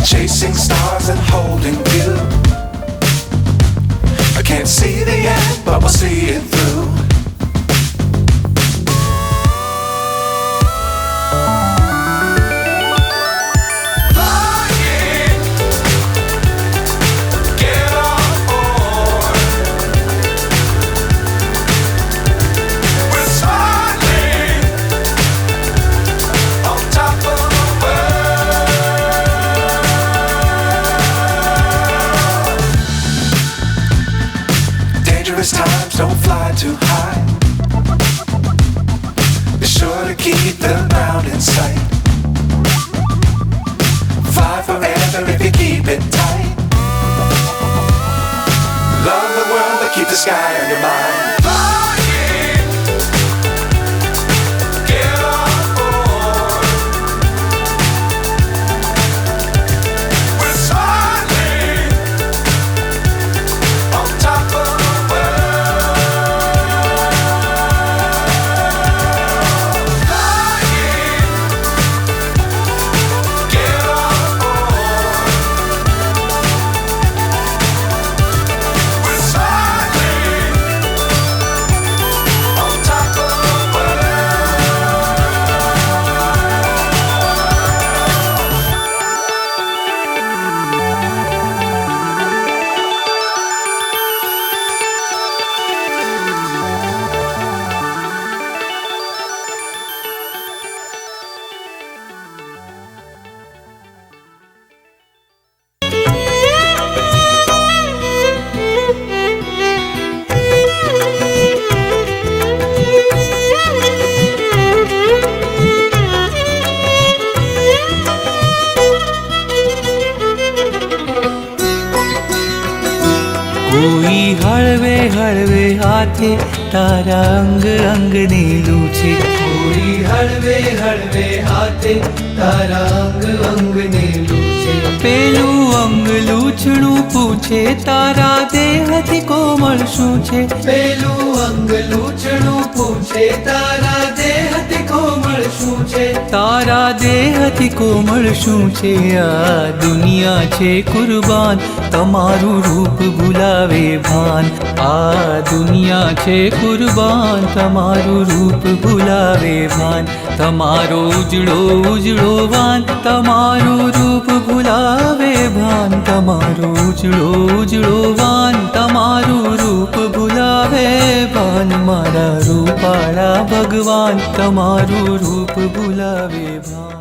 chasing stars and holding you. I can't see the end, but we'll see it through. Times don't fly too high. Be sure to keep the ground in sight. Fly forever if you keep it tight. Love the world but keep the sky on your mind. कोई हळवे हळवे हाथे तारा अंग अंग ने लूछे। कोई हळवे हळवे हाथे तारा अंग अंग ने लूछे। पेलू अंग लूछणू पूछे तारा देहथी कोमल शुं छे। पेलू अंग लूछणू पूछे तारा देहथी कोमल शुं छे। तारा देहथी कोमल शुं छे। आ दुनिया छे कुर्बान तमारू रूप भूलावे भान। आ दुनिया छे कुर्बान तमारू रूप भूलावे भान। तमारो उजड़ो उजड़ो वान तमारू रूप भूलावे भान। तमारो उजड़ो उजड़ो वान तमारू रूप भूलावे भान। मारा रूपाळा भगवान तमारू रूप भूलावे भान।